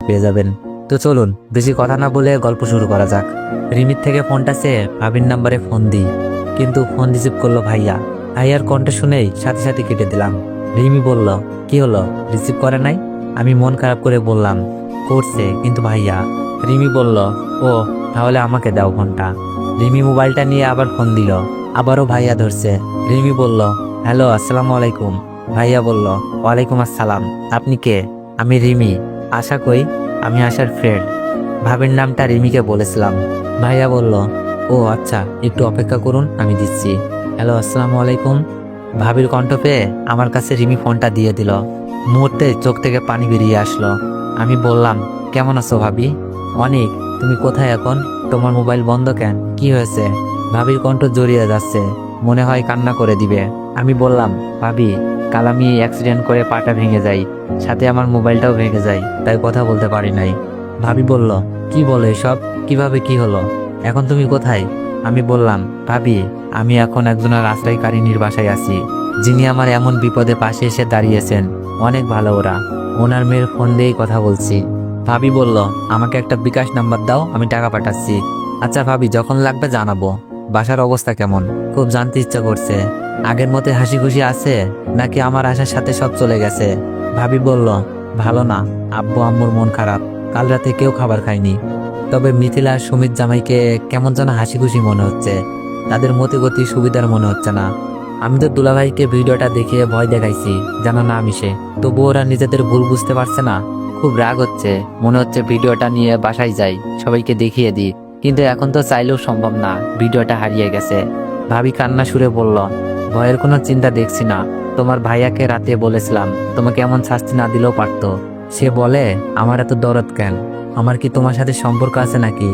পেয়ে যাবেন। তো চলুন বেশি কথা না বলে গল্প শুরু করা যাক। রিমির থেকে ফোনটা চেয়ে ভাবির নাম্বারে ফোন দিই, কিন্তু ফোন রিসিভ করলো ভাইয়া। ভাইয়ার কণ্ঠ শুনেই সাথে সাথে কেটে দিলাম। রিমি বলল, কি হলো, রিসিভ করে নাই? আমি মন খারাপ করে বললাম, করছে কিন্তু ভাইয়া। রিমি বলল, ও তাহলে আমাকে দাও ফোনটা। রিমি মোবাইলটা নিয়ে আবার ফোন দিল, আবারও ভাইয়া ধরছে। রিমি বলল, হ্যালো আসসালামু আলাইকুম। ভাইয়া বলল, ওয়ালাইকুম আসসালাম। আপনি কে? আমি রিমি। আশা কই? আমি আশার ফ্রেন্ড। ভাবির নামটা রিমিকে বলেছিলাম। ভাইয়া বলল, ও আচ্ছা, একটু অপেক্ষা করুন, আমি দিচ্ছি। হ্যালো আসসালামু আলাইকুম। ভাবির কণ্ঠ পেয়ে আমার কাছে রিমি ফোনটা দিয়ে দিল। মুহূর্তে চোখ থেকে পানি বেরিয়ে আসলো। আমি বললাম, কেমন আছো ভাবি? অনেক। তুমি কোথায় এখন? তোমার মোবাইল বন্ধ কেন, কি হয়েছে? ভাবির কণ্ঠ জড়িয়ে যাচ্ছে, মনে হয় কান্না করে দিবে। আমি বললাম, ভাবি, কাল আমি অ্যাক্সিডেন্ট করে পাটা ভেঙে যাই, সাথে আমার মোবাইলটাও ভেঙে যায়, তাই কথা বলতে পারি নাই। ভাবি বলল, কি বলো এসব, কিভাবে কি হলো? এখন তুমি কোথায়? আমি বললাম, ভাবি, আমি এখন একজনের আশ্রয়কারিনীর বাসায় আছি, যিনি আমার এমন বিপদে পাশে এসে দাঁড়িয়েছেন। অনেক ভালো ওরা, ওনার মেয়ের ফোন দিয়েই কথা বলছি। ভাবি বলল, আমাকে একটা বিকাশ নাম্বার দাও, আমি টাকা পাঠাচ্ছি। আচ্ছা ভাবি, যখন লাগবে জানাবো। বাসার অবস্থা কেমন? খুব জানতে ইচ্ছা করছে। আগের মতো হাসি খুশি আছে নাকি আমার আসার সাথে সব চলে গেছে? ভাবি বলল, ভালো না, আব্বু আম্মুর মন খারাপ, কাল রাতে কেউ খাবার খায়নি। তবে মিথিলা আর সুমিত জামাইকে কেমন যেন হাসি খুশি মনে হচ্ছে, তাদের মতি গতি সুবিধার মনে হচ্ছে না। আমি তো দুলাভাইকে ভিডিওটা দেখিয়ে ভয় দেখাইছি যেন না মিশে, তবু ওরা নিজেদের ভুল বুঝতে পারছে না। খুব রাগ হচ্ছে, মনে হচ্ছে ভিডিওটা নিয়ে বাসায় যাই, সবাইকে দেখিয়ে দিই, কিন্তু এখন তো চাইলেও সম্ভব না, ভিডিওটা হারিয়ে গেছে। ভাবি কান্না সুরে বলল, ভয়ের কোনো চিন্তা দেখছি না। তোমার ভাইয়াকে রাতে বলেছিলাম তোমাকে এমন শাস্তি না দিলেও পারতো। সে বলে, আমার এত দরদ কেন, আমার কি তোমার সাথে সম্পর্ক আছে নাকি?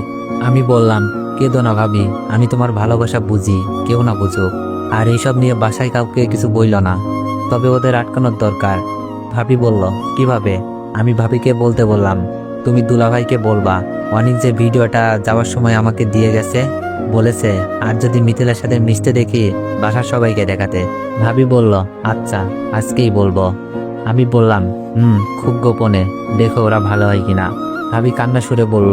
আমি বললাম, কেঁদো না ভাবি, আমি তোমার ভালোবাসা বুঝি, কেউ না বুঝুক। আর এইসব নিয়ে বাসায় কাউকে কিছু বইল না, তবে ওদের আটকানোর দরকার। ভাবি বলল, কিভাবে? আমি ভাবিকে বলতে বললাম, তুমি দুলাভাইকে বলবা অনেক যে ভিডিওটা যাওয়ার সময় আমাকে দিয়ে গেছে, বলেছে আর যদি মিথিলার সাথে মিশতে দেখি বাসার সবাইকে দেখাতে। ভাবি বলল, আচ্ছা আজকেই বলবো। আমি বললাম, খুব গোপনে, দেখো ওরা ভালো হয় কিনা। ভাবি কান্না সুরে বলল,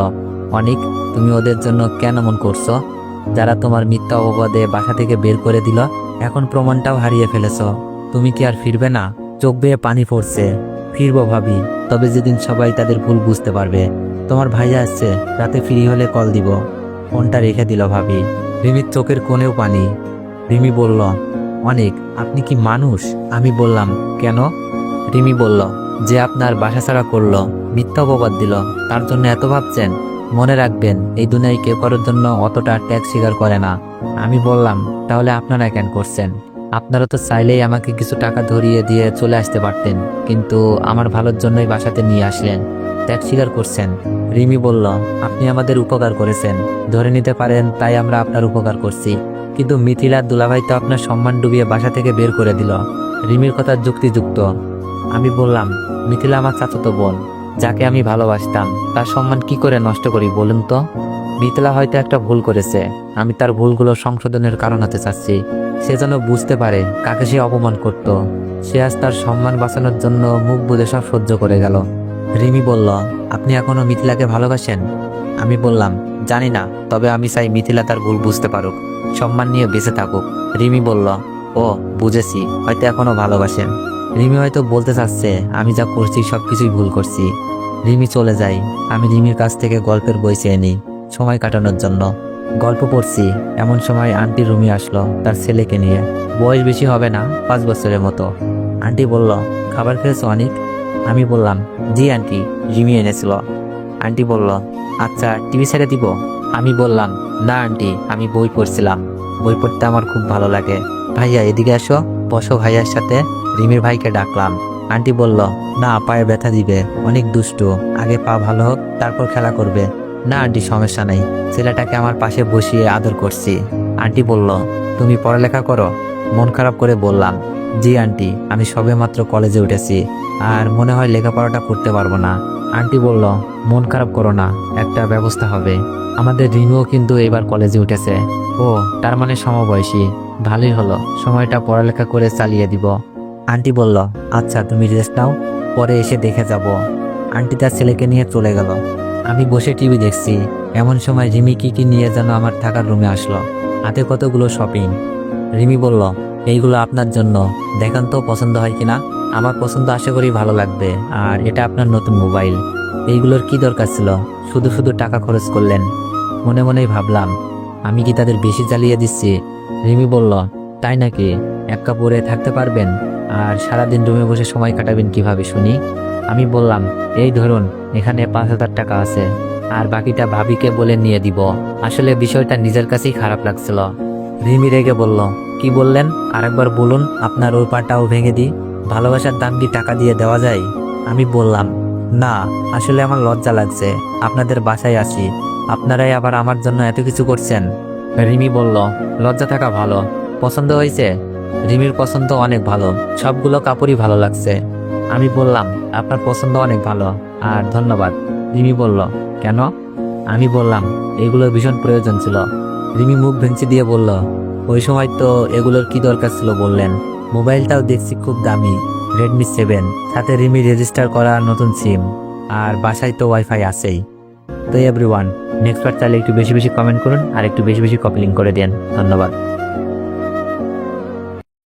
অনেক, তুমি ওদের জন্য কেন মন করছো? যারা তোমার মিথ্যা অপবাদে বাসা থেকে বের করে দিল, এখন প্রমাণটাও হারিয়ে ফেলেছ, তুমি কি আর ফিরবে না? চোখ বেয়ে পানি পড়ছে। ফিরবো ভাবি, তবে যেদিন সবাই তাদের ভুল বুঝতে পারবে। তোমার ভাইয়া আসছে, রাতে ফ্রি হলে কল দিব। ফোনটা রেখে দিল ভাবি। রিমির চোখের কোণেও পানি। রিমি বলল, অনেক, আপনি কি মানুষ? আমি বললাম, কেন? রিমি বলল, যে আপনার বাসা ছাড়া করলো, মিথ্যা অপবাদ দিল, তার জন্য এত ভাবছেন? মনে রাখবেন, এই দুনিয়ায় কেউ কারোর জন্য অতটা ত্যাগ স্বীকার করে না। আমি বললাম, তাহলে আপনারা কেন করছেন? আপনারা তো চাইলেই আমাকে কিছু টাকা ধরিয়ে দিয়ে চলে আসতে পারতেন, কিন্তু আমার ভালোর জন্যই বাসাতে নিয়ে আসলেন, ত্যাগ স্বীকার করছেন। রিমি বলল, আপনি আমাদের উপকার করেছেন, ধরে নিতে পারেন তাই আমরা আপনার উপকার করছি, কিন্তু মিথিলা দুলাভাই তো আপনার সম্মান ডুবিয়ে বাসা থেকে বের করে দিল। রিমির কথা যুক্তিযুক্ত। আমি বললাম, মিথিলা আমার চাচাতো বোন, যাকে আমি ভালোবাসতাম, তার সম্মান কি করে নষ্ট করি বলুন তো? মিথিলা হয়তো একটা ভুল করেছে, আমি তার ভুলগুলো সংশোধনের কারণ হতে চাচ্ছি। সে যেন বুঝতে পারে কাকে সে অপমান করত। সে আজ তার সম্মান বাঁচানোর জন্য মুখ বুজে সব সহ্য করে গেল। রিমি বলল, আপনি এখনো মিথিলাকে ভালোবাসেন? আমি বললাম, জানি না, তবে আমি চাই মিথিলা তার ভুল বুঝতে পারুক, সম্মান নিয়ে বেঁচে থাকুক। রিমি বলল, ও বুঝেছি, হয়তো এখনো ভালোবাসেন। রিমি হয়তো বলতে চাচ্ছে আমি যা করছি সবকিছুই ভুল করছি। রিমি চলে যায়। আমি রিমির কাছ থেকে গল্পের বই চেয়ে নিই সময় কাটানোর জন্য। গল্প পড়ছি, এমন সময় আন্টি রুমি আসলো তার ছেলেকে নিয়ে। বয়স বেশি হবে না, 5 বছরের মতো। আন্টি বলল, খাবার খেয়েছো অনেক? আমি বললাম, জি আন্টি, রিমি এনেছিল। আন্টি বলল, আচ্ছা টিভি ছেড়ে দিব? আমি বললাম, না আন্টি, আমি বই পড়ছিলাম, বই পড়তে আমার খুব ভালো লাগে। ভাইয়া এদিকে আসো, বসো ভাইয়ার সাথে। রিমির ভাইকে ডাকলাম। আন্টি বলল, না, পায়ে ব্যথা দিবে, অনেক দুষ্টু, আগে পা ভালো হোক তারপর খেলা করবে। না আন্টি, সমস্যা নেই, ছেলেটাকে আমার পাশে বসিয়ে আদর করছি। আন্টি বলল, তুমি পড়ালেখা করো? মন খারাপ করে বললাম, জি আন্টি, আমি সবেমাত্র কলেজে উঠেছি, আর মনে হয় লেখাপড়াটা করতে পারবো না। আন্টি বলল, মন খারাপ করো না, একটা ব্যবস্থা হবে। আমাদের রিমিও কিন্তু এবার কলেজে উঠেছে। ও, তার মানে সমবয়সী, ভালোই হলো, সময়টা পড়ালেখা করে চালিয়ে দিব। আন্টি বলল, আচ্ছা তুমি রেস্ট নাও, পরে এসে দেখে যাব। আন্টি তার ছেলেকে নিয়ে চলে গেল। আমি বসে টিভি দেখছি। এমন সময় রিমি কি কি নিয়ে যেন আমার থাকার রুমে আসলো, হাতে কতগুলো শপিং। রিমি বলল, এইগুলো আপনার জন্য, দেখান তো পছন্দ হয় কিনা। আমার পছন্দ আশা করি ভালো লাগবে। আর এটা আপনার নতুন মোবাইল। এইগুলোর কি দরকার ছিল, শুধু শুধু টাকা খরচ করলেন। মনে মনেই ভাবলাম, আমি কি তাদের বেশি জ্বালিয়ে দিচ্ছি। রিমি বলল, তাই নাকি? এক কাপড়ে থাকতে পারবেন? আর সারাদিন রুমে বসে সময় কাটাবেন কিভাবে শুনি? আমি বললাম, এই ধরুন, এখানে 5,000 টাকা আছে, আর বাকিটা ভাবিকে বলে নিয়ে দিব। আসলে বিষয়টা নিজের কাছেই খারাপ লাগছিল। রিমি রেগে বলল, কি বললেন? আরেকবার বলুন, আপনার ওই পাটাও ভেঙে দিই। ভালোবাসার দাম কি টাকা দিয়ে দেওয়া যায়? আমি বললাম, না, আসলে আমার লজ্জা লাগছে। আপনাদের বাসায় আসি, আপনারাই আবার আমার জন্য এত কিছু করছেন। রিমি বলল, লজ্জা থাকা ভালো। পছন্দ হয়েছে? রিমির পছন্দ অনেক ভালো, সবগুলো কাপড়ই ভালো লাগছে। আমি বললাম, আপনার পছন্দ অনেক ভালো, আর ধন্যবাদ। রিমি বলল, কেন? আমি বললাম, এগুলোর ভীষণ প্রয়োজন ছিল। রিমি মুখ ভেঙচি দিয়ে বলল, ওই সময় তো এগুলোর কি দরকার ছিল বললেন। মোবাইলটাও দেখছি খুব দামি, রেডমি 7, সাথে রিমি রেজিস্টার করা নতুন সিম, আর বাসায় তো ওয়াইফাই আছেই। তো এভরিওয়ান, নেক্সট বার চাইলে একটু বেশি বেশি কমেন্ট করুন আর একটু বেশি বেশি কপি লিঙ্ক করে দেন। ধন্যবাদ।